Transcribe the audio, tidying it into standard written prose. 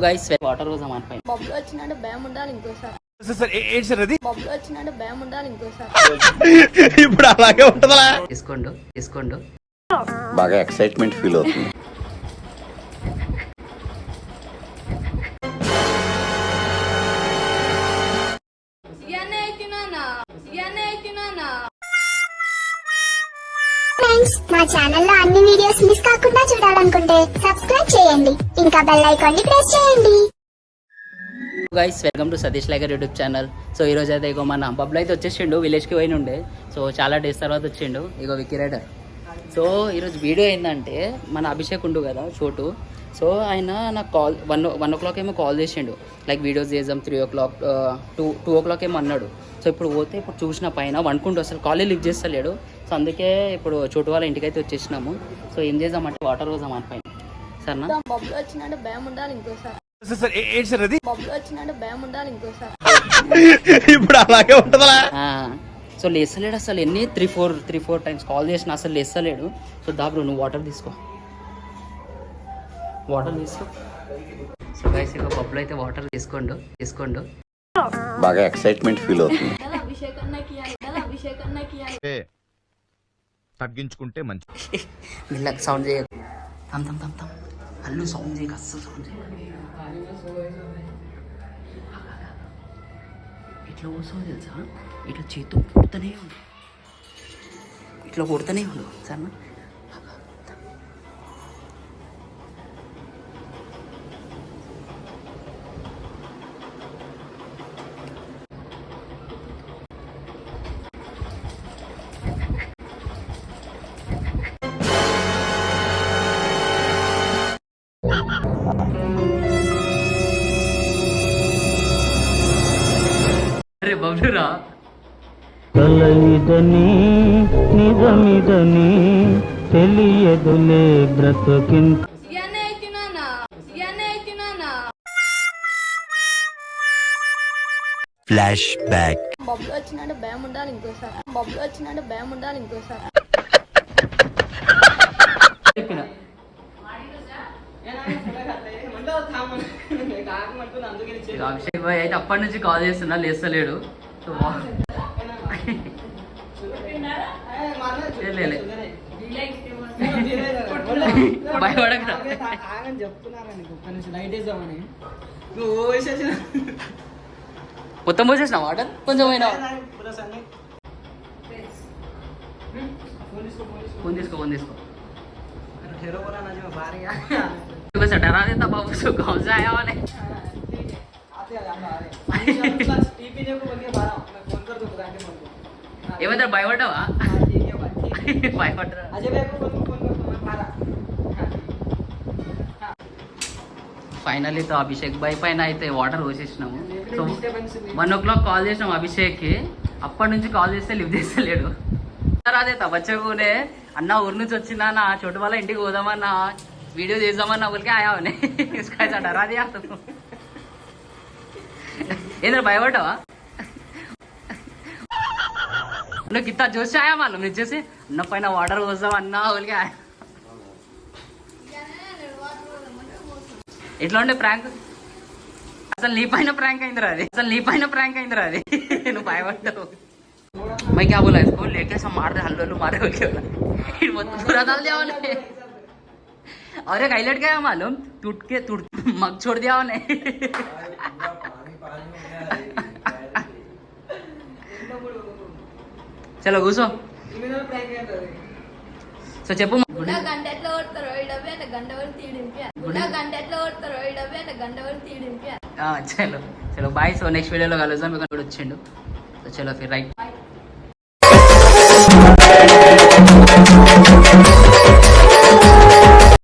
Guys water కోసం అనిపోయింది. బబ్బులు వచ్చినట్టు భయం ఉండాలి ఇంకోసారి. బబ్బులు వచ్చినట్టు భయం ఉండాలి ఇంకోసారి. ఇప్పుడు అలాగే ఉంటదా? తీసుకోండు బాగా ఎక్సైట్మెంట్ ఫీల్ అవుతుంది. మా ఛానల్లో అన్ని వీడియోస్ మిస్ కాకుండా చూడాలనుకుంటే సబ్స్క్రైబ్ చేయండి, ఇంకా బెల్ ఐకాన్ ని ప్రెస్ చేయండి. Guys welcome to Satish Liger YouTube channel. So ఈ రోజు అయితే ఇగో మన బబ్బులు అయితే వచ్చేసిండు, విలేజ్కి పోయిన ఉండే. సో చాలా డేస్ తర్వాత వచ్చిండు ఇగో విక్కీ రైడర్. సో ఈరోజు వీడియో ఏంటంటే మన అభిషేక్ ఉండు కదా చోటు. సో ఆయన నాకు కాల్ 1 o'clock ఏమో కాల్ చేసిండు, లైక్ వీడియోస్ చేద్దాం 3 o'clock 2 o'clock ఏమో అన్నాడు. సో ఇప్పుడు పోతే ఇప్పుడు చూసిన పైన వనుకుంటూ అసలు కాలే లిఫ్ట్ చేస్తలేడు. సో అందుకే ఇప్పుడు చోటు వాళ్ళ ఇంటికి అయితే వచ్చేసినాము. సో ఏం చేద్దామంటే వాటర్ పోదాం అని పైన. సరేనా? బబ్బులు వచ్చినట్టు భయం ఉండాలి ఇంకోసారి. బబ్బులు వచ్చినట్టు భయం ఉండాలి ఇంకోసారి. ఇప్పుడు అలాగే ఉంటదా? సో లేస్తలేడు అసలు. ఎన్ని 3-4 టైమ్స్ కాల్ చేసిన అసలు లేస్తలేడు. సో దాబ్రు నువ్వు వాటర్ తీసుకో. సో గైస్ ఇక బబ్బులు అయితే వాటర్ తీసుకోండు. బాగా ఎక్సైట్మెంట్ ఫీల్ అవుతుంది. అభిషేక్ అన్నకి తగ్గించుకుంటే మంచి. వీళ్ళకి సౌండ్ చేయ తమ్ అల్లు సౌండ్ చేయక అస్సలు సౌండ్ చేయ. ఇట్లా కూర్చో తెలుసా, ఇట్లా చేతు పుడుతూనే ఉండు సరేనా? అరే బబ్లురా, కలయిదని నిజమిదని తెలియదులే బ్రతుకింత. Flash back. బబ్బులు వచ్చినట్టు భయం ఉండాలి ఇంకోసారి. బబ్బులు వచ్చినట్టు భయం ఉండాలి ఇంకోసారి. చెప్పిన అభిషేక్ భాయ్ అయితే అప్పటి నుంచి కాల్ చేస్తున్నా, లేస్తలేడు. సో భయపడక మొత్తం పోసేసిన వాటర్ కొంచెం అయినా. ఫోన్ తీసుకో डरा देता बाबू सो गाँव से आया वाले. ఏమైతే భయపడ్డావా? భయపడ్డా. ఫైనల్లీ తో అభిషేక్ బాయ్ పైన అయితే వాటర్ పోసేసినాము. సో 1 o'clock కాల్ చేసినాము అభిషేక్కి. అప్పటి నుంచి కాల్ చేస్తే లిఫ్ట్ చేస్తలేడు. రాదే తప్పచ్చకునే అన్న ఊరి నుంచి వచ్చిందా నా చోటు వాళ్ళ ఇంటికి పోదామన్నా, वीडियो देख जमाना बोल के आया उन्हें इसका ऐसा डरा दिया तो इधर भयपड्डावा? उन्हें कितना जोश से आया मालूम, नीचे से न पहना वाटर పోసాం అన్నా बोल के आया. ఎట్లా ఉండే ప్రాంక్? అసలు నీ పైన ప్రాంక్ అయిందిరా అది. నువ్వు భయపడ్డావు. मैं क्या बोला इसको लेके सब मार दे, हल्लो मारे बोल के बोला. पूरा डाल दिया उन्हें. और एक हाईलाइट क्या है मालूम, टूट मग छोड़ दिया उन्हें. चलो घुसो. సో చెప్పు. చలో బాయ్. సో నెక్స్ట్ వీడియోలో కలుద్దాం. ఇక్కడ వచ్చిండు. సో చలో ఫిర్ రైట్.